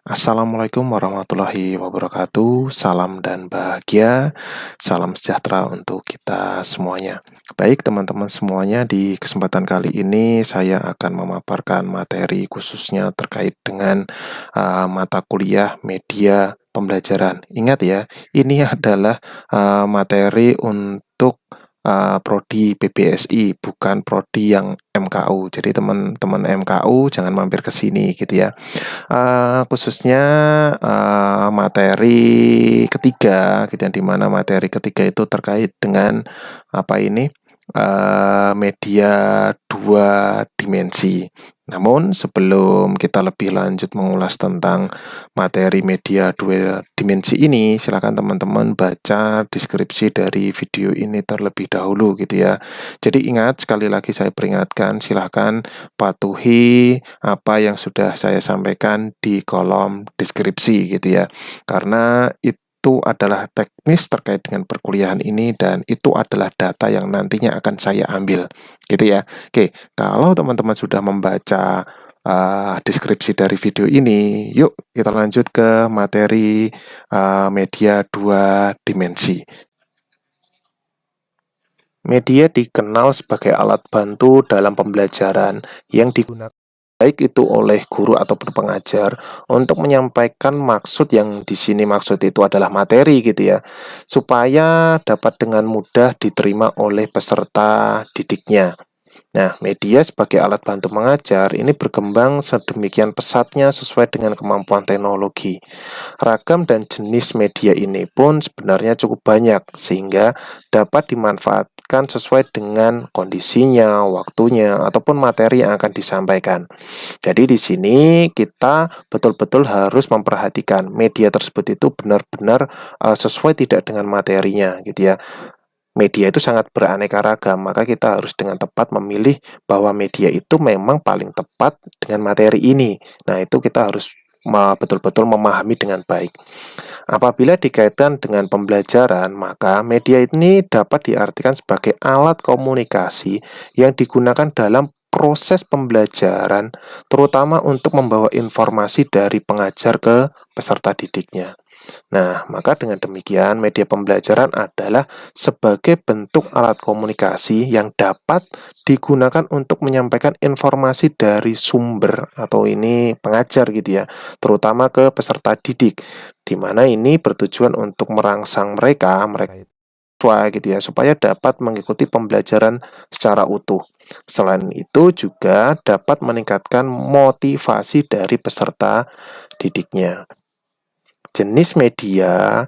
Assalamualaikum warahmatullahi wabarakatuh. Salam dan bahagia, salam sejahtera untuk kita semuanya. Baik teman-teman semuanya, di kesempatan kali ini saya akan memaparkan materi khususnya terkait dengan mata kuliah media pembelajaran. Ingat ya, ini adalah materi untuk prodi PBSI, bukan prodi yang MKU. Jadi teman-teman MKU jangan mampir ke sini gitu ya. Khususnya materi ketiga gitu, yang dimana materi ketiga itu terkait dengan apa ini media dua dimensi. Namun sebelum kita lebih lanjut mengulas tentang materi media dua dimensi ini, silakan teman-teman baca deskripsi dari video ini terlebih dahulu gitu ya. Jadi ingat, sekali lagi saya peringatkan, silakan patuhi apa yang sudah saya sampaikan di kolom deskripsi gitu ya. Karena itu adalah teknis terkait dengan perkuliahan ini dan itu adalah data yang nantinya akan saya ambil gitu ya. Oke, kalau teman-teman sudah membaca deskripsi dari video ini, yuk kita lanjut ke materi media dua dimensi. Media dikenal sebagai alat bantu dalam pembelajaran yang digunakan baik itu oleh guru ataupun pengajar untuk menyampaikan maksud, yang di sini maksud itu adalah materi gitu ya, supaya dapat dengan mudah diterima oleh peserta didiknya. Nah, media sebagai alat bantu mengajar ini berkembang sedemikian pesatnya sesuai dengan kemampuan teknologi. Ragam dan jenis media ini pun sebenarnya cukup banyak, sehingga dapat dimanfaatkan sesuai dengan kondisinya, waktunya, ataupun materi yang akan disampaikan. Jadi di sini kita betul-betul harus memperhatikan media tersebut itu benar-benar sesuai tidak dengan materinya gitu ya. Media itu sangat beraneka ragam, maka kita harus dengan tepat memilih bahwa media itu memang paling tepat dengan materi ini. Nah, itu kita harus betul-betul memahami dengan baik. Apabila dikaitkan dengan pembelajaran, maka media ini dapat diartikan sebagai alat komunikasi yang digunakan dalam proses pembelajaran, terutama untuk membawa informasi dari pengajar ke peserta didiknya. Nah, maka dengan demikian media pembelajaran adalah sebagai bentuk alat komunikasi yang dapat digunakan untuk menyampaikan informasi dari sumber atau ini pengajar gitu ya, terutama ke peserta didik, di mana ini bertujuan untuk merangsang mereka siswa gitu ya, supaya dapat mengikuti pembelajaran secara utuh. Selain itu juga dapat meningkatkan motivasi dari peserta didiknya. Jenis media,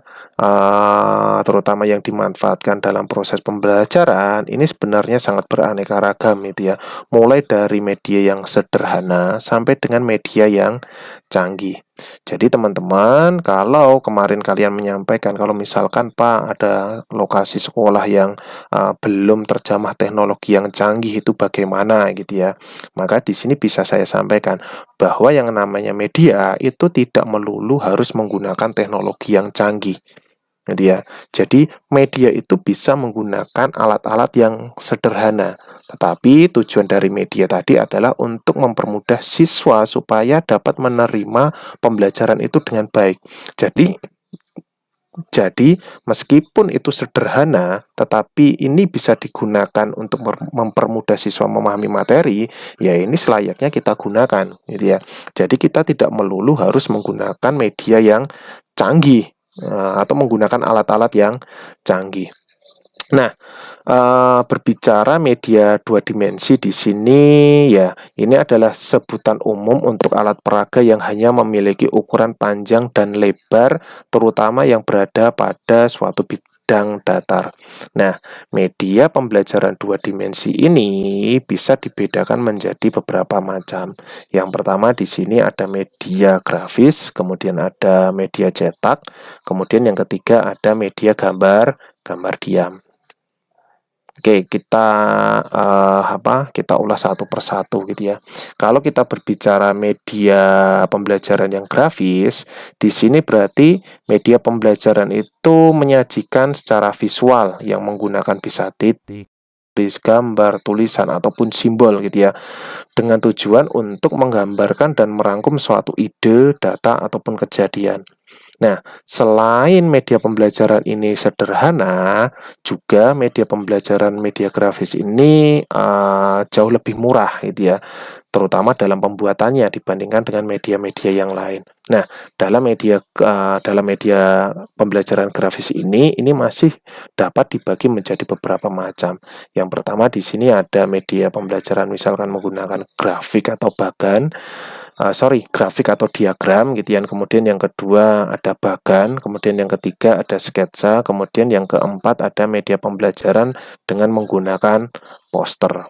terutama yang dimanfaatkan dalam proses pembelajaran, ini sebenarnya sangat beraneka ragam gitu ya. Mulai dari media yang sederhana sampai dengan media yang canggih. Jadi teman-teman, kalau kemarin kalian menyampaikan kalau misalkan Pak ada lokasi sekolah yang belum terjamah teknologi yang canggih, itu bagaimana gitu ya. Maka di sini bisa saya sampaikan bahwa yang namanya media itu tidak melulu harus menggunakan teknologi yang canggih gitu ya. Jadi media itu bisa menggunakan alat-alat yang sederhana, tetapi tujuan dari media tadi adalah untuk mempermudah siswa supaya dapat menerima pembelajaran itu dengan baik. Jadi, meskipun itu sederhana, tetapi ini bisa digunakan untuk mempermudah siswa memahami materi, ya ini selayaknya kita gunakan, gitu ya. Jadi kita tidak melulu harus menggunakan media yang canggih atau menggunakan alat-alat yang canggih. Nah, berbicara media dua dimensi di sini ya, ini adalah sebutan umum untuk alat peraga yang hanya memiliki ukuran panjang dan lebar, terutama yang berada pada suatu bidang datar. Nah, media pembelajaran dua dimensi ini bisa dibedakan menjadi beberapa macam. Yang pertama di sini ada media grafis, kemudian ada media cetak, kemudian yang ketiga ada media gambar diam. Oke, kita ulas satu persatu gitu ya. Kalau kita berbicara media pembelajaran yang grafis, di sini berarti media pembelajaran itu menyajikan secara visual yang menggunakan bisa titik, infografis, gambar, tulisan, ataupun simbol gitu ya, dengan tujuan untuk menggambarkan dan merangkum suatu ide, data, ataupun kejadian. Nah, selain media pembelajaran ini sederhana, juga media pembelajaran media grafis ini jauh lebih murah gitu ya, terutama dalam pembuatannya dibandingkan dengan media-media yang lain. Nah, dalam media pembelajaran grafis ini masih dapat dibagi menjadi beberapa macam. Yang pertama di sini ada media pembelajaran misalkan menggunakan grafik atau grafik atau diagram gitu ya. Kemudian yang kedua ada bagan, kemudian yang ketiga ada sketsa, kemudian yang keempat ada media pembelajaran dengan menggunakan poster.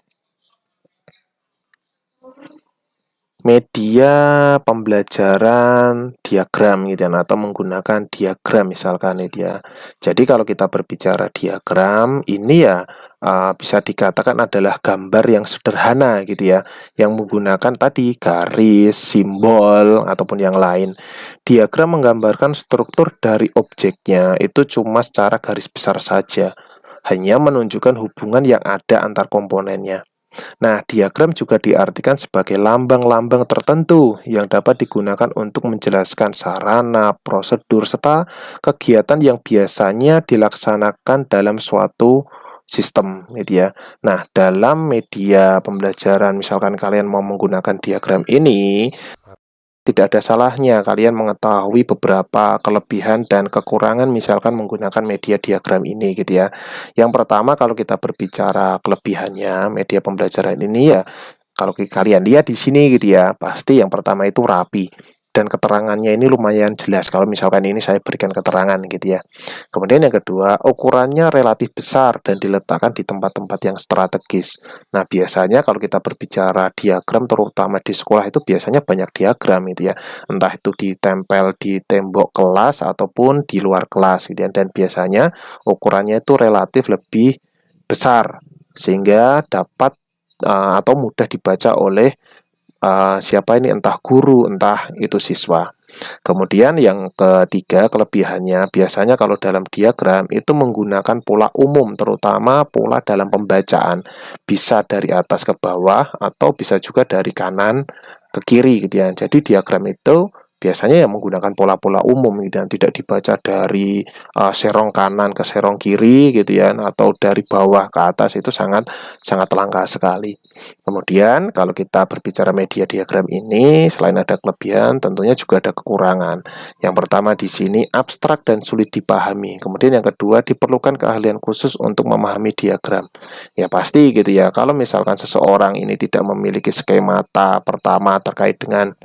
Media pembelajaran diagram gitu ya, atau menggunakan diagram misalkan itu ya. Jadi kalau kita berbicara diagram ini ya bisa dikatakan adalah gambar yang sederhana gitu ya, yang menggunakan tadi garis, simbol ataupun yang lain. Diagram menggambarkan struktur dari objeknya itu cuma secara garis besar saja, hanya menunjukkan hubungan yang ada antar komponennya. Nah, diagram juga diartikan sebagai lambang-lambang tertentu yang dapat digunakan untuk menjelaskan sarana, prosedur, serta kegiatan yang biasanya dilaksanakan dalam suatu sistem, gitu ya. Nah, dalam media pembelajaran, misalkan kalian mau menggunakan diagram ini, tidak ada salahnya kalian mengetahui beberapa kelebihan dan kekurangan misalkan menggunakan media diagram ini gitu ya. Yang pertama kalau kita berbicara kelebihannya media pembelajaran ini ya, kalau kalian lihat di sini gitu ya, pasti yang pertama itu rapi dan keterangannya ini lumayan jelas kalau misalkan ini saya berikan keterangan gitu ya. Kemudian yang kedua, ukurannya relatif besar dan diletakkan di tempat-tempat yang strategis. Nah, biasanya kalau kita berbicara diagram terutama di sekolah itu biasanya banyak diagram gitu ya. Entah itu ditempel di tembok kelas ataupun di luar kelas gitu ya. Dan biasanya ukurannya itu relatif lebih besar sehingga dapat atau mudah dibaca oleh siapa ini, entah guru, entah itu siswa. Kemudian yang ketiga kelebihannya, biasanya kalau dalam diagram itu menggunakan pola umum, terutama pola dalam pembacaan. Bisa dari atas ke bawah atau bisa juga dari kanan ke kiri gitu ya. Jadi diagram itu biasanya yang menggunakan pola-pola umum gitu ya, tidak dibaca dari serong kanan ke serong kiri gitu ya, atau dari bawah ke atas, itu sangat sangat langka sekali. Kemudian kalau kita berbicara media diagram ini, selain ada kelebihan, tentunya juga ada kekurangan. Yang pertama di sini abstrak dan sulit dipahami. Kemudian yang kedua diperlukan keahlian khusus untuk memahami diagram. Ya pasti gitu ya. Kalau misalkan seseorang ini tidak memiliki skemata pertama terkait dengan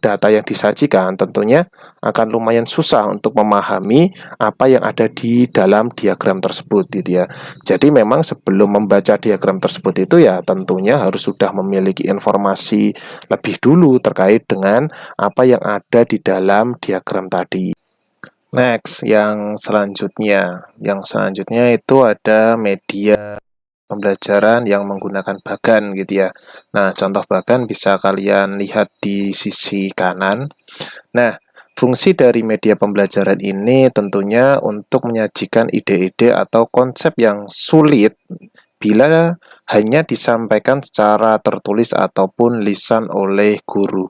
data yang disajikan, tentunya akan lumayan susah untuk memahami apa yang ada di dalam diagram tersebut gitu ya. Jadi memang sebelum membaca diagram tersebut itu ya tentunya harus sudah memiliki informasi lebih dulu terkait dengan apa yang ada di dalam diagram tadi. Next, yang selanjutnya itu ada media pembelajaran yang menggunakan bagan gitu ya. Nah, contoh bagan bisa kalian lihat di sisi kanan. Nah, fungsi dari media pembelajaran ini tentunya untuk menyajikan ide-ide atau konsep yang sulit bila hanya disampaikan secara tertulis ataupun lisan oleh guru.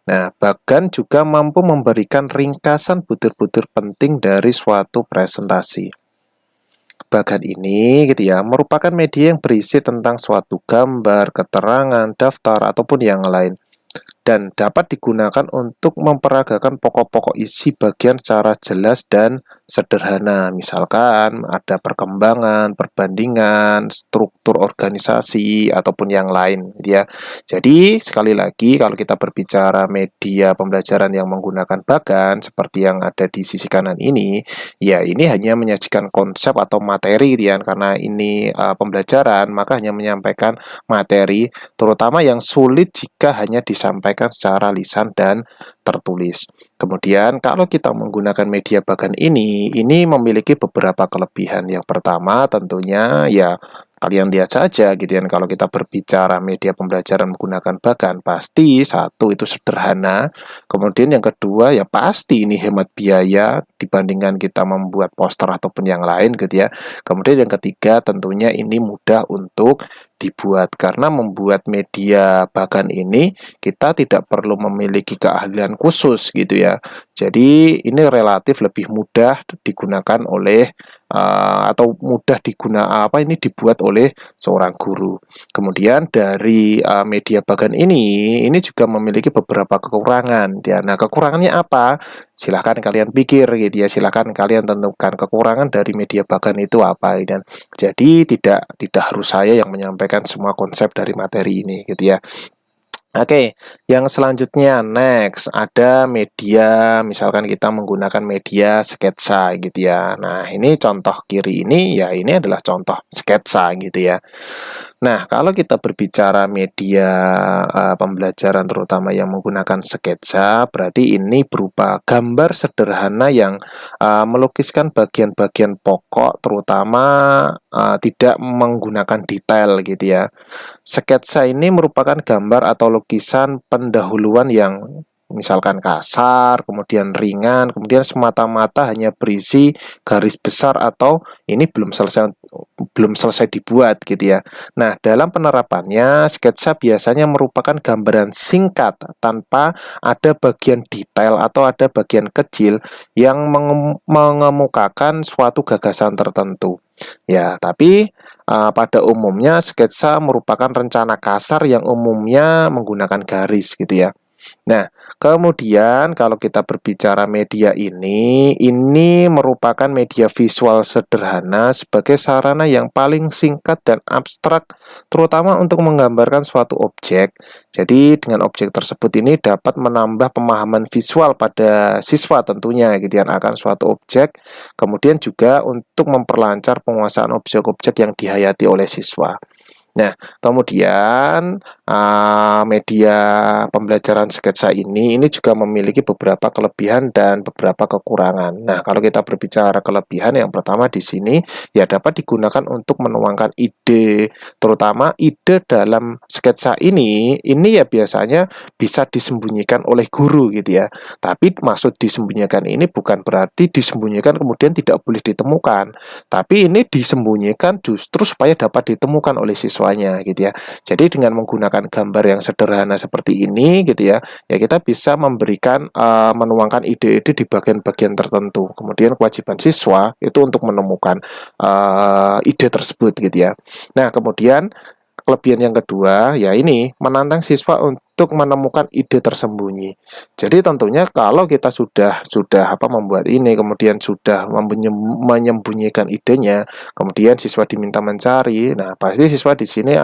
Nah, bagan juga mampu memberikan ringkasan butir-butir penting dari suatu presentasi. Bagan ini gitu ya merupakan media yang berisi tentang suatu gambar, keterangan, daftar ataupun yang lain, dan dapat digunakan untuk memperagakan pokok-pokok isi bagian secara jelas dan sederhana. Misalkan ada perkembangan, perbandingan, struktur organisasi ataupun yang lain gitu ya. Jadi sekali lagi kalau kita berbicara media pembelajaran yang menggunakan bagan seperti yang ada di sisi kanan ini, ya ini hanya menyajikan konsep atau materi gitu ya. Karena ini pembelajaran, maka hanya menyampaikan materi terutama yang sulit jika hanya disampaikan secara lisan dan tertulis. Kemudian kalau kita menggunakan media bagan ini memiliki beberapa kelebihan. Yang pertama tentunya ya kalian lihat saja gitu ya, kalau kita berbicara media pembelajaran menggunakan bagan, pasti satu itu sederhana, kemudian yang kedua ya pasti ini hemat biaya dibandingkan kita membuat poster ataupun yang lain gitu ya. Kemudian yang ketiga tentunya ini mudah untuk dibuat, karena membuat media bagan ini kita tidak perlu memiliki keahlian khusus gitu ya. Jadi ini relatif lebih mudah digunakan oleh atau mudah ini dibuat oleh seorang guru. Kemudian dari media bagan ini juga memiliki beberapa kekurangan ya. Nah, kekurangannya apa? Silahkan kalian pikir gitu ya, silahkan kalian tentukan kekurangan dari media bagan itu apa, dan jadi tidak harus saya yang menyampaikan semua konsep dari materi ini gitu ya. Oke, yang selanjutnya next ada media, misalkan kita menggunakan media sketsa gitu ya. Nah, ini contoh kiri ini ya, ini adalah contoh sketsa gitu ya. Nah, kalau kita berbicara media pembelajaran terutama yang menggunakan sketsa, berarti ini berupa gambar sederhana yang melukiskan bagian-bagian pokok, terutama tidak menggunakan detail gitu ya. Sketsa ini merupakan gambar atau lukisan pendahuluan yang misalkan kasar, kemudian ringan, kemudian semata-mata hanya berisi garis besar atau ini belum selesai dibuat gitu ya. Nah, dalam penerapannya sketsa biasanya merupakan gambaran singkat tanpa ada bagian detail atau ada bagian kecil yang mengemukakan suatu gagasan tertentu. Ya, tapi pada umumnya sketsa merupakan rencana kasar yang umumnya menggunakan garis gitu ya. Nah, kemudian kalau kita berbicara media ini merupakan media visual sederhana sebagai sarana yang paling singkat dan abstrak, terutama untuk menggambarkan suatu objek. Jadi dengan objek tersebut ini dapat menambah pemahaman visual pada siswa tentunya gitu ya, akan suatu objek, kemudian juga untuk memperlancar penguasaan objek-objek yang dihayati oleh siswa. Nah, kemudian media pembelajaran sketsa ini juga memiliki beberapa kelebihan dan beberapa kekurangan. Nah, kalau kita berbicara kelebihan, yang pertama di sini ya dapat digunakan untuk menuangkan ide, terutama ide dalam sketsa ini ya biasanya bisa disembunyikan oleh guru gitu ya. Tapi maksud disembunyikan ini bukan berarti disembunyikan kemudian tidak boleh ditemukan, tapi ini disembunyikan justru supaya dapat ditemukan oleh siswanya gitu ya. Jadi dengan menggunakan gambar yang sederhana seperti ini gitu ya, ya kita bisa memberikan menuangkan ide-ide di bagian-bagian tertentu. Kemudian kewajiban siswa itu untuk menemukan ide tersebut gitu ya. Nah, kemudian kelebihan yang kedua ya ini menantang siswa untuk menemukan ide tersembunyi. Jadi tentunya kalau kita sudah membuat ini, kemudian sudah menyembunyikan idenya, kemudian siswa diminta mencari, nah pasti siswa di sini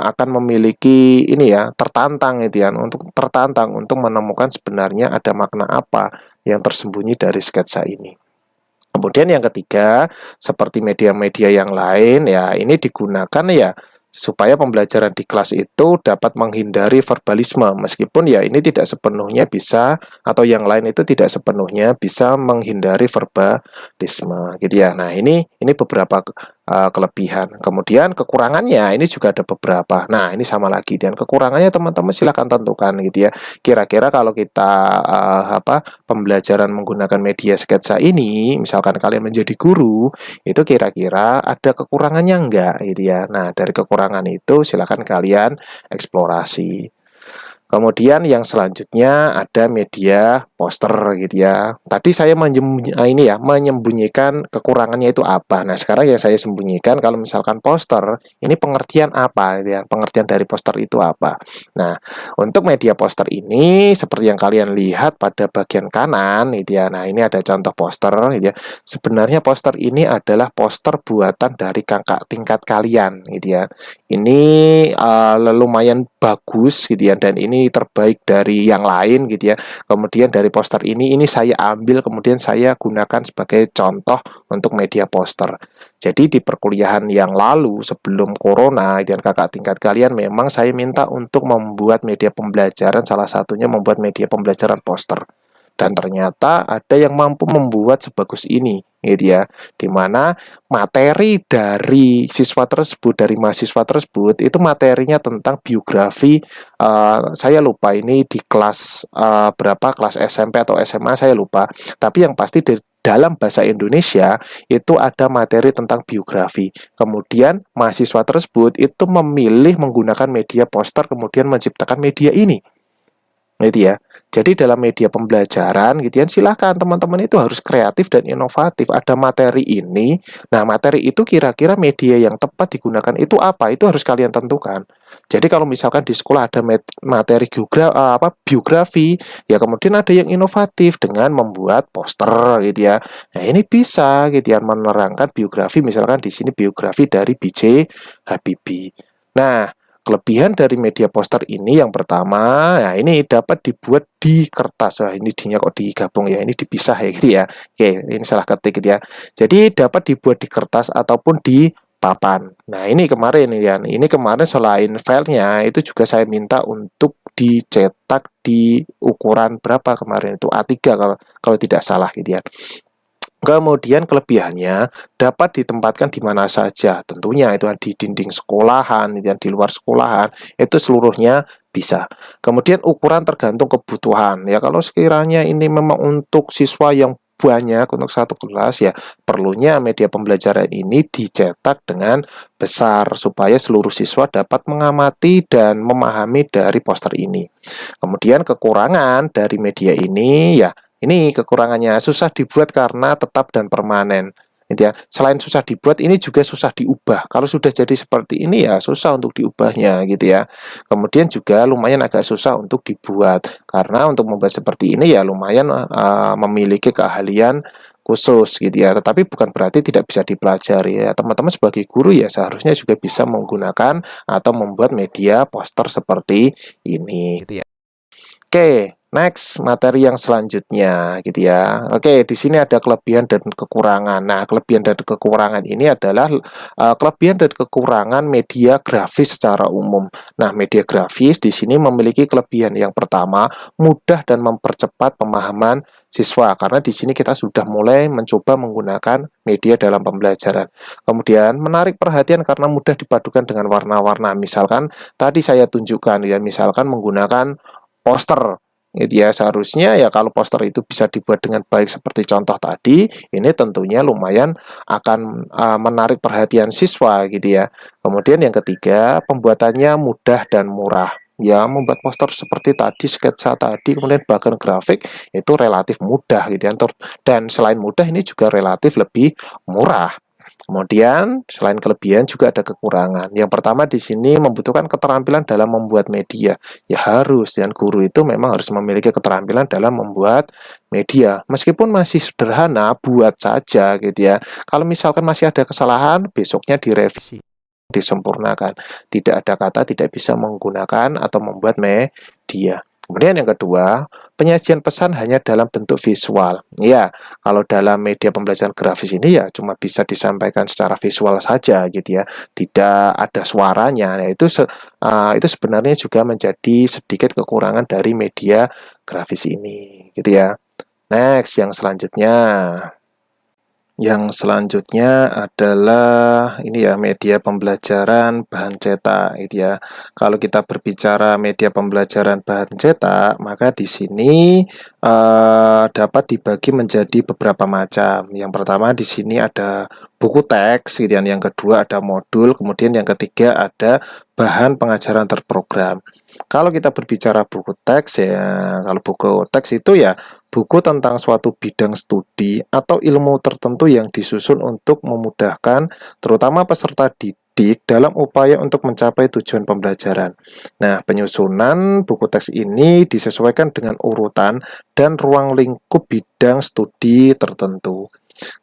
akan memiliki ini ya, tertantang untuk menemukan sebenarnya ada makna apa yang tersembunyi dari sketsa ini. Kemudian yang ketiga, seperti media-media yang lain ya, ini digunakan ya supaya pembelajaran di kelas itu dapat menghindari verbalisme, meskipun ya ini tidak sepenuhnya bisa, atau yang lain itu tidak sepenuhnya bisa menghindari verbalisme gitu ya. Nah, ini beberapa kelebihan. Kemudian kekurangannya ini juga ada beberapa. Nah, ini sama lagi, dan kekurangannya teman-teman silahkan tentukan gitu ya. Kira-kira kalau kita pembelajaran menggunakan media sketsa ini, misalkan kalian menjadi guru, itu kira-kira ada kekurangannya enggak gitu ya. Nah, dari kekurangan itu silakan kalian eksplorasi. Kemudian yang selanjutnya ada media poster gitu ya. Tadi saya menyembunyikan kekurangannya itu apa. Nah, sekarang yang saya sembunyikan kalau misalkan poster, ini pengertian apa gitu ya. Pengertian dari poster itu apa. Nah, untuk media poster ini seperti yang kalian lihat pada bagian kanan gitu ya. Nah, ini ada contoh poster gitu ya. Sebenarnya poster ini adalah poster buatan dari kakak tingkat kalian gitu ya. Ini lumayan bagus gitu ya, dan ini terbaik dari yang lain gitu ya. Kemudian dari poster ini saya ambil, kemudian saya gunakan sebagai contoh untuk media poster. Jadi di perkuliahan yang lalu sebelum corona dan kakak tingkat kalian memang saya minta untuk membuat media pembelajaran, salah satunya membuat media pembelajaran poster. Dan ternyata ada yang mampu membuat sebagus ini, gitu ya. Dimana materi dari siswa tersebut, dari mahasiswa tersebut, itu materinya tentang biografi. Saya lupa ini di kelas berapa, kelas SMP atau SMA, saya lupa. Tapi yang pasti di dalam bahasa Indonesia itu ada materi tentang biografi. Kemudian mahasiswa tersebut itu memilih menggunakan media poster, kemudian menciptakan media ini. Gitu ya. Jadi dalam media pembelajaran gitu ya, silahkan teman-teman itu harus kreatif dan inovatif. Ada materi ini, nah materi itu kira-kira media yang tepat digunakan itu apa? Itu harus kalian tentukan. Jadi kalau misalkan di sekolah ada materi biografi, ya kemudian ada yang inovatif dengan membuat poster gitu ya. Nah ini bisa gitu ya, menerangkan biografi, misalkan di sini biografi dari B.J. Habibie. Nah, kelebihan dari media poster ini yang pertama, nah ini dapat dibuat di kertas. Wah, ini dinya kok digabung ya, ini dipisah ya gitu ya. Oke, ini salah ketik gitu ya. Jadi dapat dibuat di kertas ataupun di papan. Nah, ini kemarin ya. Ini kemarin selain filenya itu juga saya minta untuk dicetak di ukuran berapa kemarin itu A3 kalau tidak salah gitu ya. Kemudian kelebihannya dapat ditempatkan di mana saja, tentunya itu di dinding sekolahan, dan di luar sekolahan, itu seluruhnya bisa. Kemudian ukuran tergantung kebutuhan, ya kalau sekiranya ini memang untuk siswa yang banyak untuk satu kelas, ya perlunya media pembelajaran ini dicetak dengan besar supaya seluruh siswa dapat mengamati dan memahami dari poster ini. Kemudian kekurangan dari media ini, ya ini kekurangannya, susah dibuat karena tetap dan permanen. Gitu ya. Selain susah dibuat, ini juga susah diubah. Kalau sudah jadi seperti ini ya susah untuk diubahnya gitu ya. Kemudian juga lumayan agak susah untuk dibuat. Karena untuk membuat seperti ini ya lumayan memiliki keahlian khusus gitu ya. Tetapi bukan berarti tidak bisa dipelajari ya. Teman-teman sebagai guru ya seharusnya juga bisa menggunakan atau membuat media poster seperti ini gitu ya. Oke, next materi yang selanjutnya gitu ya. Oke, di sini ada kelebihan dan kekurangan. Nah, kelebihan dan kekurangan ini adalah kelebihan dan kekurangan media grafis secara umum. Nah, media grafis di sini memiliki kelebihan. Yang pertama, mudah dan mempercepat pemahaman siswa karena di sini kita sudah mulai mencoba menggunakan media dalam pembelajaran. Kemudian, menarik perhatian karena mudah dipadukan dengan warna-warna. Misalkan tadi saya tunjukkan ya, misalkan menggunakan poster gitu ya, seharusnya ya kalau poster itu bisa dibuat dengan baik seperti contoh tadi, ini tentunya lumayan akan menarik perhatian siswa gitu ya. Kemudian yang ketiga, pembuatannya mudah dan murah. Ya, membuat poster seperti tadi, sketsa tadi, kemudian bahkan grafik itu relatif mudah gitu ya. Dan selain mudah ini juga relatif lebih murah. Kemudian selain kelebihan juga ada kekurangan. Yang pertama di sini membutuhkan keterampilan dalam membuat media. Ya harus, dan guru itu memang harus memiliki keterampilan dalam membuat media. Meskipun masih sederhana, buat saja gitu ya. Kalau misalkan masih ada kesalahan, besoknya direvisi, disempurnakan. Tidak ada kata tidak bisa menggunakan atau membuat media. Kemudian yang kedua, penyajian pesan hanya dalam bentuk visual. Ya, kalau dalam media pembelajaran grafis ini ya cuma bisa disampaikan secara visual saja gitu ya. Tidak ada suaranya. Nah, itu sebenarnya juga menjadi sedikit kekurangan dari media grafis ini gitu ya. Next, yang selanjutnya. Yang selanjutnya adalah ini ya, media pembelajaran bahan cetak gitu ya. Kalau kita berbicara media pembelajaran bahan cetak, maka di sini dapat dibagi menjadi beberapa macam. Yang pertama di sini ada buku teks gitu ya. Yang kedua ada modul, kemudian yang ketiga ada bahan pengajaran terprogram. Kalau kita berbicara buku teks ya, kalau buku teks itu ya buku tentang suatu bidang studi atau ilmu tertentu yang disusun untuk memudahkan terutama peserta didik dalam upaya untuk mencapai tujuan pembelajaran. Nah, penyusunan buku teks ini disesuaikan dengan urutan dan ruang lingkup bidang studi tertentu.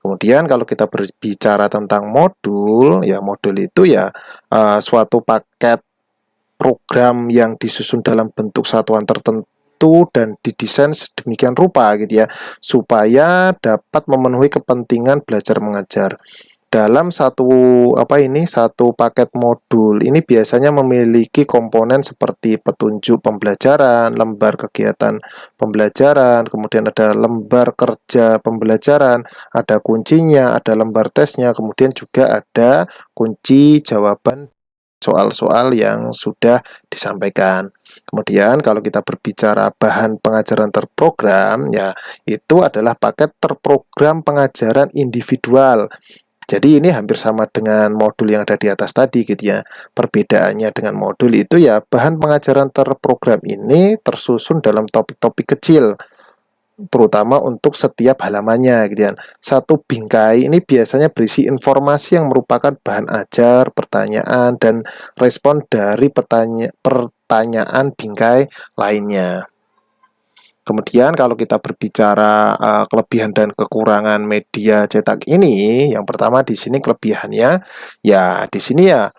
Kemudian kalau kita berbicara tentang modul, ya modul itu ya suatu paket program yang disusun dalam bentuk satuan tertentu dan didesain sedemikian rupa gitu ya, supaya dapat memenuhi kepentingan belajar mengajar. dalam satu paket modul ini biasanya memiliki komponen seperti petunjuk pembelajaran, lembar kegiatan pembelajaran, kemudian ada lembar kerja pembelajaran, ada kuncinya, ada lembar tesnya, kemudian juga ada kunci jawaban soal-soal yang sudah disampaikan. Kemudian kalau kita berbicara bahan pengajaran terprogram, ya itu adalah paket terprogram pengajaran individual. Jadi ini hampir sama dengan modul yang ada di atas tadi gitu ya. Perbedaannya dengan modul itu ya bahan pengajaran terprogram ini tersusun dalam topik-topik kecil, terutama untuk setiap halamannya gitu ya. Satu bingkai ini biasanya berisi informasi yang merupakan bahan ajar, pertanyaan, dan respon dari pertanyaan bingkai lainnya. Kemudian kalau kita berbicara kelebihan dan kekurangan media cetak ini, yang pertama di sini kelebihannya, ya di sini ya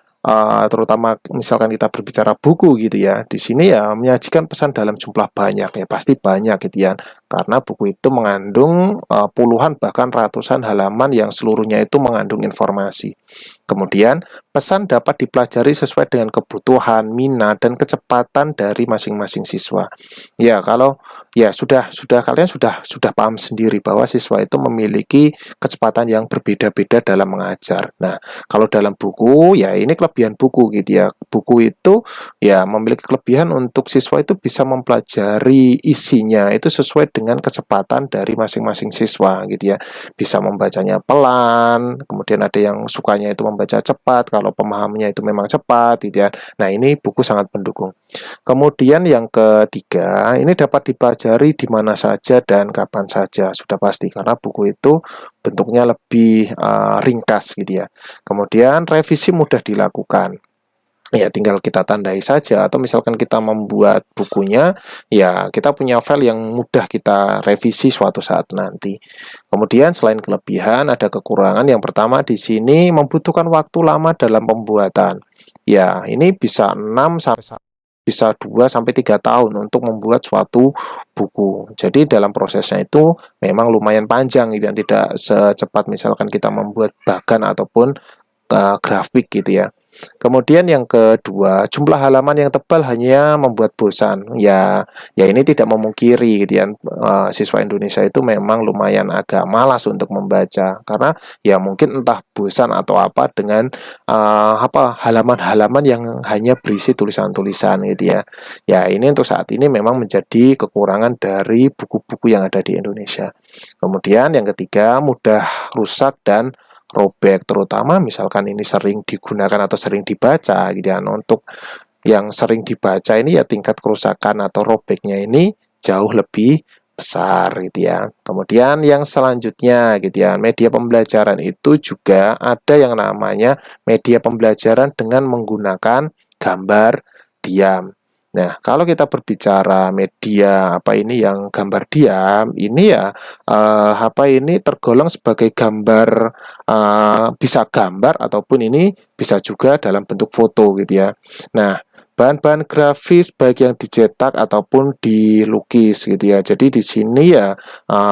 terutama misalkan kita berbicara buku gitu ya, di sini ya menyajikan pesan dalam jumlah banyak ya, pasti banyak gitu ya, karena buku itu mengandung puluhan bahkan ratusan halaman yang seluruhnya itu mengandung informasi. Kemudian, pesan dapat dipelajari sesuai dengan kebutuhan, minat, dan kecepatan dari masing-masing siswa. Ya, kalau ya kalian sudah paham sendiri bahwa siswa itu memiliki kecepatan yang berbeda-beda dalam mengajar. Nah, kalau dalam buku ya ini kelebihan buku gitu ya. Buku itu ya memiliki kelebihan untuk siswa itu bisa mempelajari isinya itu sesuai dengan kecepatan dari masing-masing siswa gitu ya. Bisa membacanya pelan, kemudian ada yang sukanya itu membaca cepat, kalau pemahamannya itu memang cepat gitu ya. Nah, ini buku sangat mendukung. Kemudian yang ketiga, ini dapat dipelajari di mana saja dan kapan saja, sudah pasti karena buku itu bentuknya lebih ringkas gitu ya. Kemudian revisi mudah dilakukan. Ya, tinggal kita tandai saja, atau misalkan kita membuat bukunya, ya kita punya file yang mudah kita revisi suatu saat nanti. Kemudian selain kelebihan, ada kekurangan. Yang pertama di sini membutuhkan waktu lama dalam pembuatan. Ya, ini bisa 2 sampai 3 tahun untuk membuat suatu buku. Jadi dalam prosesnya itu memang lumayan panjang gitu, dan tidak secepat misalkan kita membuat bagan ataupun grafik gitu ya. Kemudian yang kedua, jumlah halaman yang tebal hanya membuat bosan. Ya, ini tidak memungkiri gitu ya. Siswa Indonesia itu memang lumayan agak malas untuk membaca karena ya mungkin entah bosan atau apa dengan halaman-halaman yang hanya berisi tulisan-tulisan gitu ya. Ya, ini untuk saat ini memang menjadi kekurangan dari buku-buku yang ada di Indonesia. Kemudian yang ketiga, mudah rusak dan robek, terutama misalkan ini sering digunakan atau sering dibaca gitu ya. Untuk yang sering dibaca ini ya tingkat kerusakan atau robeknya ini jauh lebih besar gitu ya. Kemudian yang selanjutnya gitu ya, media pembelajaran itu juga ada yang namanya media pembelajaran dengan menggunakan gambar diam. Nah, kalau kita berbicara media yang gambar diam, ini ya ini tergolong sebagai gambar, bisa gambar ataupun ini bisa juga dalam bentuk foto gitu ya. Nah, bahan-bahan grafis baik yang dicetak ataupun dilukis gitu ya. Jadi di sini ya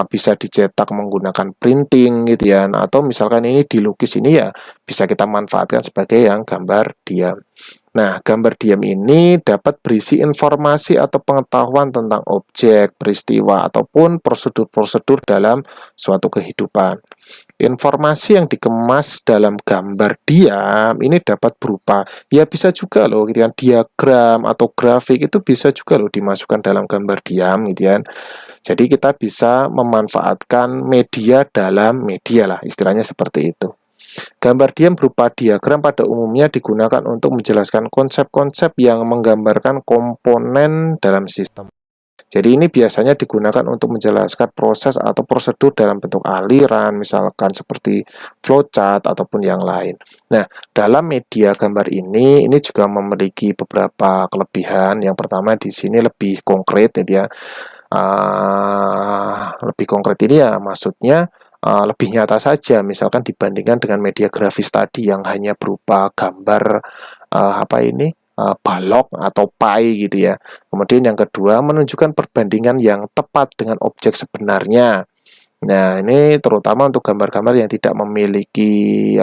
bisa dicetak menggunakan printing gitu ya. Atau misalkan ini dilukis, ini ya bisa kita manfaatkan sebagai yang gambar diam. Nah, gambar diam ini dapat berisi informasi atau pengetahuan tentang objek, peristiwa, ataupun prosedur-prosedur dalam suatu kehidupan. Informasi yang dikemas dalam gambar diam ini dapat berupa, ya bisa juga loh gitu kan, diagram atau grafik itu bisa juga loh dimasukkan dalam gambar diam gitu kan. Jadi kita bisa memanfaatkan media dalam media lah, istilahnya seperti itu. Gambar diam berupa diagram pada umumnya digunakan untuk menjelaskan konsep-konsep yang menggambarkan komponen dalam sistem. Jadi ini biasanya digunakan untuk menjelaskan proses atau prosedur dalam bentuk aliran, misalkan seperti flowchart ataupun yang lain. Nah, dalam media gambar ini juga memiliki beberapa kelebihan. Yang pertama di sini lebih konkret ya. Lebih konkret ini ya maksudnya lebih nyata saja, misalkan dibandingkan dengan media grafis tadi yang hanya berupa gambar balok atau pie gitu ya. Kemudian yang kedua, menunjukkan perbandingan yang tepat dengan objek sebenarnya. Nah, ini terutama untuk gambar-gambar yang tidak memiliki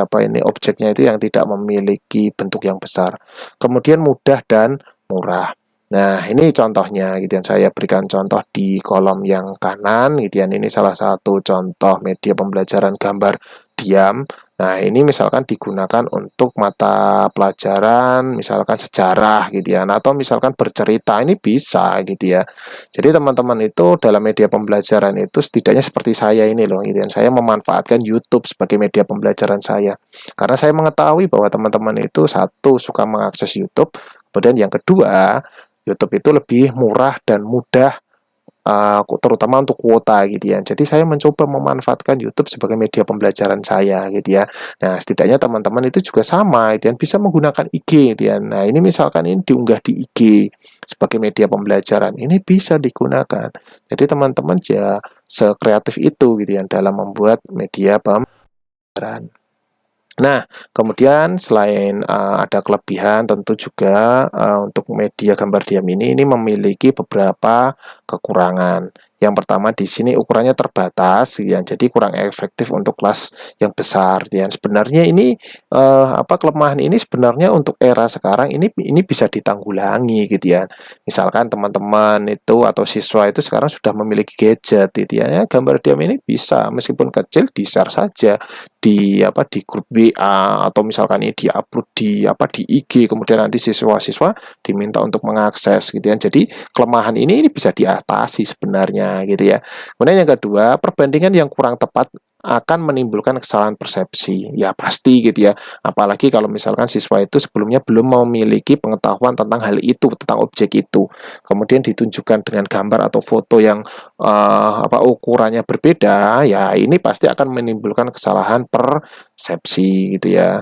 objeknya itu yang tidak memiliki bentuk yang besar. Kemudian mudah dan murah. Nah, ini contohnya gitu ya. Saya berikan contoh di kolom yang kanan gitu ya. Ini salah satu contoh media pembelajaran gambar diam. Nah, ini misalkan digunakan untuk mata pelajaran misalkan sejarah gitu ya. Atau misalkan bercerita, ini bisa gitu ya. Jadi teman-teman itu dalam media pembelajaran itu setidaknya seperti saya ini loh gitu kan. Saya memanfaatkan YouTube sebagai media pembelajaran saya. Karena saya mengetahui bahwa teman-teman itu satu suka mengakses YouTube, kemudian yang kedua, YouTube itu lebih murah dan mudah terutama untuk kuota gitu ya. Jadi saya mencoba memanfaatkan YouTube sebagai media pembelajaran saya gitu ya. Nah, setidaknya teman-teman itu juga sama gitu ya, bisa menggunakan IG gitu ya. Nah, ini misalkan ini diunggah di IG sebagai media pembelajaran, ini bisa digunakan. Jadi teman-teman ya sekreatif itu gitu ya dalam membuat media pembelajaran. Nah, kemudian selain ada kelebihan, tentu juga untuk media gambar diam ini memiliki beberapa kekurangan. Yang pertama di sini ukurannya terbatas, ya, jadi kurang efektif untuk kelas yang besar. Dan sebenarnya ini kelemahan ini sebenarnya untuk era sekarang ini bisa ditanggulangi gitu ya. Misalkan teman-teman itu atau siswa itu sekarang sudah memiliki gadget gitu ya, gambar diam ini bisa meskipun kecil di-share saja di grup WA atau misalkan ini diupload di IG, kemudian nanti siswa-siswa diminta untuk mengakses gitu ya. Jadi kelemahan ini bisa diatasi sebenarnya gitu ya. Kemudian yang kedua, perbandingan yang kurang tepat akan menimbulkan kesalahan persepsi. Ya pasti gitu ya. Apalagi kalau misalkan siswa itu sebelumnya belum memiliki pengetahuan tentang hal itu, tentang objek itu. Kemudian ditunjukkan dengan gambar atau foto yang ukurannya berbeda, ya ini pasti akan menimbulkan kesalahan persepsi gitu ya.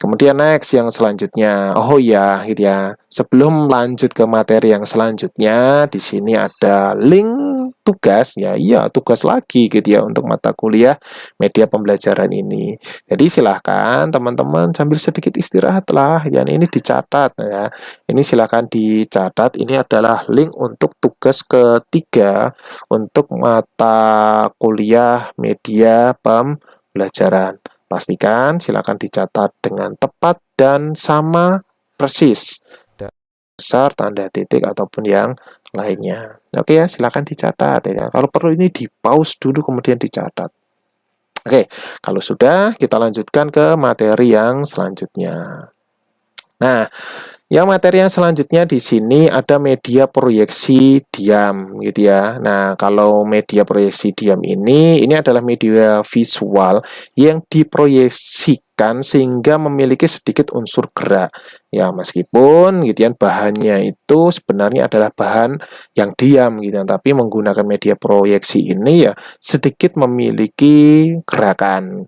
Kemudian next yang selanjutnya, oh ya gitu ya. Sebelum lanjut ke materi yang selanjutnya, di sini ada link tugas ya, iya tugas lagi gitu ya untuk mata kuliah media pembelajaran ini. Jadi silahkan teman-teman sambil sedikit istirahat lah, ya ini dicatat ya. Ini silahkan dicatat. Ini adalah link untuk tugas ketiga untuk mata kuliah media pembelajaran. Pastikan silakan dicatat dengan tepat dan sama persis. Besar, tanda titik, ataupun yang lainnya. Oke ya, silakan dicatat ya. Kalau perlu ini di-pause dulu kemudian dicatat. Oke, kalau sudah kita lanjutkan ke materi yang selanjutnya. Nah, yang materi yang selanjutnya di sini ada media proyeksi diam gitu ya. Nah, kalau media proyeksi diam ini adalah media visual yang diproyeksikan sehingga memiliki sedikit unsur gerak. Ya, meskipun gitu ya bahannya itu sebenarnya adalah bahan yang diam gitu ya, tapi menggunakan media proyeksi ini ya sedikit memiliki gerakan.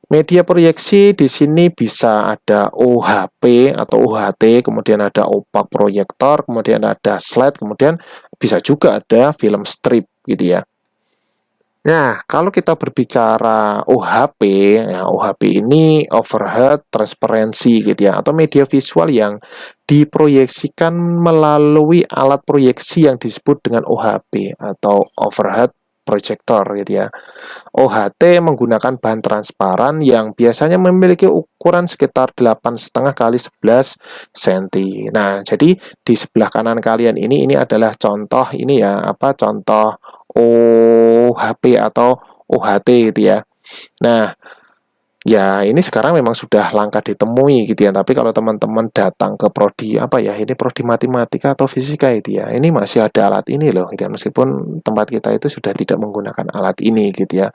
Media proyeksi di sini bisa ada OHP atau OHT, kemudian ada opak proyektor, kemudian ada slide, kemudian bisa juga ada film strip gitu ya. Nah, kalau kita berbicara OHP, ya OHP ini overhead transparency gitu ya, atau media visual yang diproyeksikan melalui alat proyeksi yang disebut dengan OHP atau overhead projector gitu ya. OHT menggunakan bahan transparan yang biasanya memiliki ukuran sekitar 8,5 kali 11 cm. Nah, jadi di sebelah kanan kalian ini adalah contoh ini ya, contoh OHP atau OHT gitu ya. Nah, ya ini sekarang memang sudah langka ditemui gitu ya, tapi kalau teman-teman datang ke prodi ini prodi matematika atau fisika itu ya, ini masih ada alat ini loh gitu ya, meskipun tempat kita itu sudah tidak menggunakan alat ini gitu ya.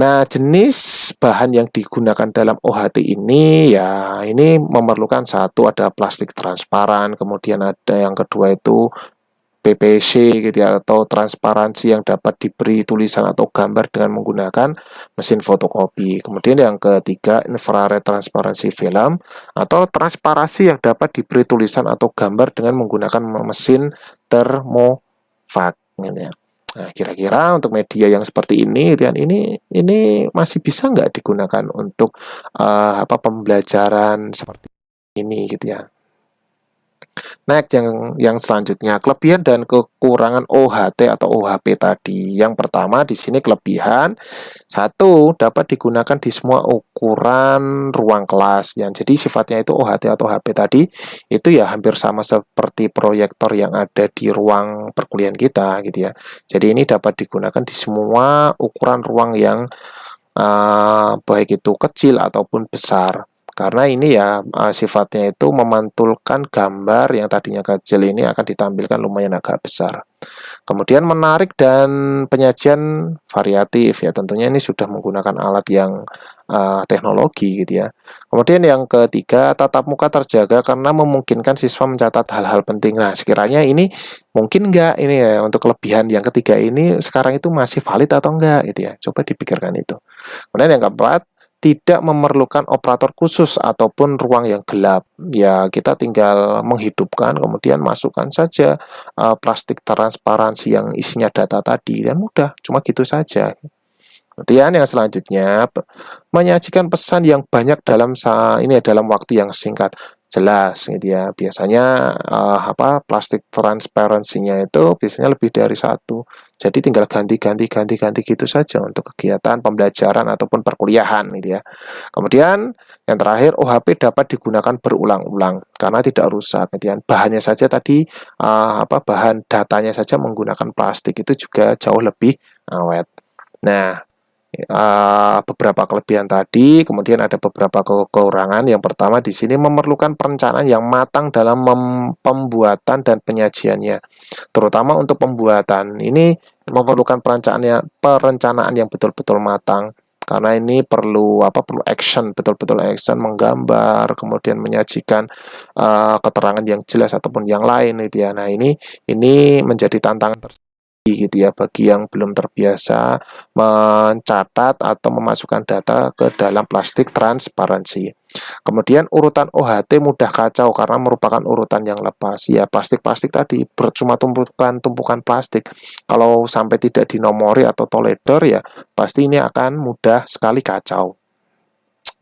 Nah, jenis bahan yang digunakan dalam OHT ini ya ini memerlukan satu ada plastik transparan, kemudian ada yang kedua itu PPC gitu ya, atau transparansi yang dapat diberi tulisan atau gambar dengan menggunakan mesin fotokopi. Kemudian yang ketiga infrared transparansi film atau transparansi yang dapat diberi tulisan atau gambar dengan menggunakan mesin termofag gitu ya. Nah, kira-kira untuk media yang seperti ini gitu kan, ini masih bisa nggak digunakan untuk pembelajaran seperti ini gitu ya. Next, yang selanjutnya, kelebihan dan kekurangan OHT atau OHP tadi. Yang pertama di sini kelebihan, satu, dapat digunakan di semua ukuran ruang kelas. Jadi sifatnya itu OHT atau HP tadi itu ya hampir sama seperti proyektor yang ada di ruang perkuliahan kita gitu ya. Jadi ini dapat digunakan di semua ukuran ruang yang baik itu kecil ataupun besar. Karena ini ya sifatnya itu memantulkan gambar yang tadinya kecil ini akan ditampilkan lumayan agak besar. Kemudian menarik dan penyajian variatif ya, tentunya ini sudah menggunakan alat yang teknologi gitu ya. Kemudian yang ketiga, tatap muka terjaga karena memungkinkan siswa mencatat hal-hal penting. Nah, sekiranya ini mungkin enggak ini ya untuk kelebihan yang ketiga ini sekarang itu masih valid atau enggak gitu ya. Coba dipikirkan itu. Kemudian yang keempat, tidak memerlukan operator khusus ataupun ruang yang gelap. Ya, kita tinggal menghidupkan, kemudian masukkan saja plastik transparansi yang isinya data tadi, dan mudah, cuma gitu saja. Kemudian yang selanjutnya, menyajikan pesan yang banyak dalam waktu yang singkat. Jelas gitu ya. Biasanya plastik transparansinya itu biasanya lebih dari satu. Jadi tinggal ganti gitu saja untuk kegiatan pembelajaran ataupun perkuliahan gitu ya. Kemudian yang terakhir, OHP dapat digunakan berulang-ulang karena tidak rusak gitu ya. Bahannya saja tadi bahan datanya saja menggunakan plastik itu juga jauh lebih awet. Nah, beberapa kelebihan tadi, kemudian ada beberapa kekurangan. Yang pertama di sini memerlukan perencanaan yang matang dalam pembuatan dan penyajiannya. Terutama untuk pembuatan ini memerlukan perencanaan yang betul-betul matang. Karena ini perlu action, betul-betul action, menggambar, kemudian menyajikan keterangan yang jelas ataupun yang lain gitu ya. Nah, ini menjadi tantangan gitu ya bagi yang belum terbiasa mencatat atau memasukkan data ke dalam plastik transparansi. Kemudian urutan OHT mudah kacau karena merupakan urutan yang lepas. Ya, plastik-plastik tadi cuma tumpukan plastik. Kalau sampai tidak dinomori atau toledor ya pasti ini akan mudah sekali kacau.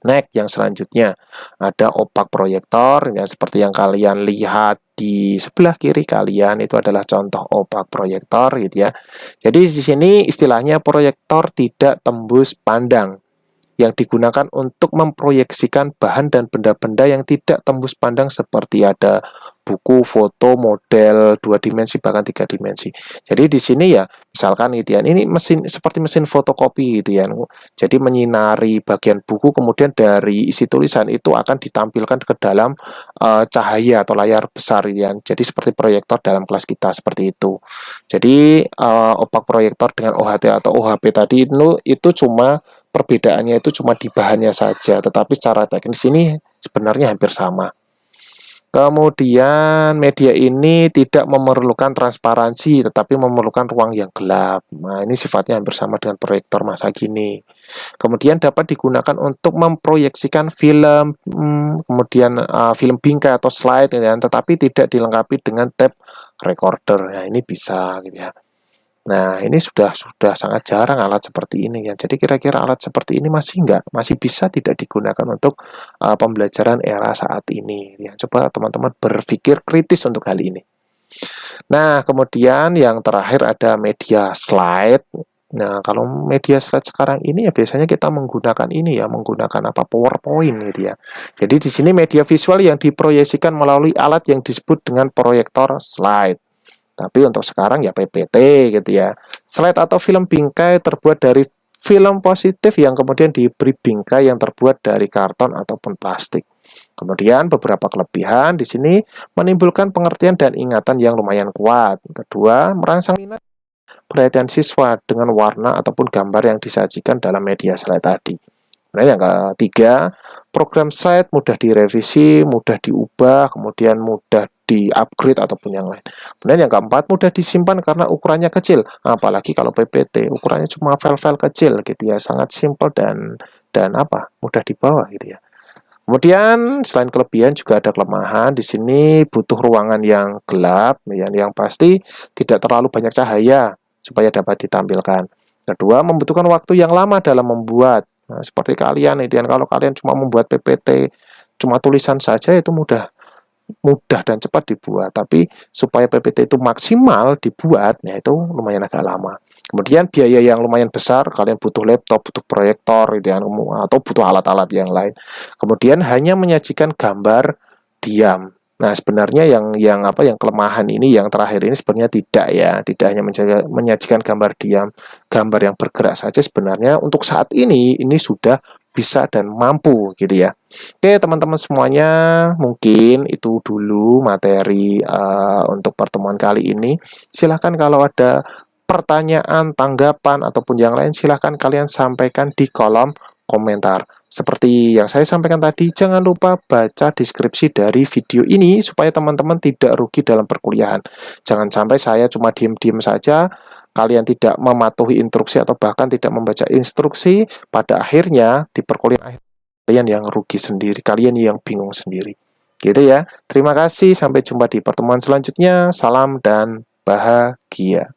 Next, yang selanjutnya ada opak proyektor yang seperti yang kalian lihat di sebelah kiri kalian itu adalah contoh opak proyektor gitu ya. Jadi di sini istilahnya proyektor tidak tembus pandang, yang digunakan untuk memproyeksikan bahan dan benda-benda yang tidak tembus pandang seperti ada buku, foto, model 2 dimensi bahkan 3 dimensi. Jadi di sini ya misalkan gitu ya, ini seperti mesin fotokopi gitu ya. Jadi menyinari bagian buku, kemudian dari isi tulisan itu akan ditampilkan ke dalam cahaya atau layar besar gitu ya. Jadi seperti proyektor dalam kelas kita seperti itu. Jadi opak proyektor dengan OHT atau OHP tadi itu cuma perbedaannya itu cuma di bahannya saja, tetapi secara teknis ini sebenarnya hampir sama. Kemudian media ini tidak memerlukan transparansi, tetapi memerlukan ruang yang gelap. Nah, ini sifatnya hampir sama dengan proyektor masa kini. Kemudian dapat digunakan untuk memproyeksikan film, kemudian film bingkai atau slide, ya, tetapi tidak dilengkapi dengan tape recorder. Nah, ini bisa gitu ya. Nah, ini sudah sangat jarang alat seperti ini ya. Jadi kira-kira alat seperti ini masih bisa tidak digunakan untuk pembelajaran era saat ini. Ya, coba teman-teman berpikir kritis untuk hal ini. Nah, kemudian yang terakhir ada media slide. Nah, kalau media slide sekarang ini ya biasanya kita menggunakan menggunakan PowerPoint gitu ya. Jadi di sini media visual yang diproyeksikan melalui alat yang disebut dengan proyektor slide. Tapi untuk sekarang ya PPT gitu ya. Slide atau film bingkai terbuat dari film positif yang kemudian diberi bingkai yang terbuat dari karton ataupun plastik. Kemudian beberapa kelebihan di sini menimbulkan pengertian dan ingatan yang lumayan kuat. Kedua, merangsang minat perhatian siswa dengan warna ataupun gambar yang disajikan dalam media slide tadi. Kemudian yang ketiga, program slide mudah direvisi, mudah diubah, kemudian mudah di-upgrade ataupun yang lain. Kemudian yang keempat, mudah disimpan karena ukurannya kecil. Apalagi kalau PPT, ukurannya cuma file-file kecil gitu ya, sangat simple dan mudah dibawa gitu ya. Kemudian selain kelebihan juga ada kelemahan. Di sini butuh ruangan yang gelap, yang pasti tidak terlalu banyak cahaya supaya dapat ditampilkan. Kedua, membutuhkan waktu yang lama dalam membuat. Nah, seperti kalian itu kan, kalau kalian cuma membuat PPT, cuma tulisan saja itu mudah mudah dan cepat dibuat, tapi supaya PPT itu maksimal dibuat, ya itu lumayan agak lama. Kemudian biaya yang lumayan besar, kalian butuh laptop, butuh proyektor, gitu ya, atau butuh alat-alat yang lain. Kemudian hanya menyajikan gambar diam. Nah, sebenarnya yang kelemahan ini, yang terakhir ini sebenarnya tidak ya, tidak hanya menyajikan gambar diam, gambar yang bergerak saja sebenarnya untuk saat ini sudah bisa dan mampu gitu ya. Oke, teman-teman semuanya, mungkin itu dulu materi untuk pertemuan kali ini. Silahkan kalau ada pertanyaan, tanggapan, ataupun yang lain, silahkan kalian sampaikan di kolom komentar. Seperti yang saya sampaikan tadi, jangan lupa baca deskripsi dari video ini supaya teman-teman tidak rugi dalam perkuliahan. Jangan sampai saya cuma diem-diem saja, kalian tidak mematuhi instruksi atau bahkan tidak membaca instruksi, pada akhirnya di perkuliahan kalian yang rugi sendiri, kalian yang bingung sendiri. Gitu ya. Terima kasih, sampai jumpa di pertemuan selanjutnya. Salam dan bahagia.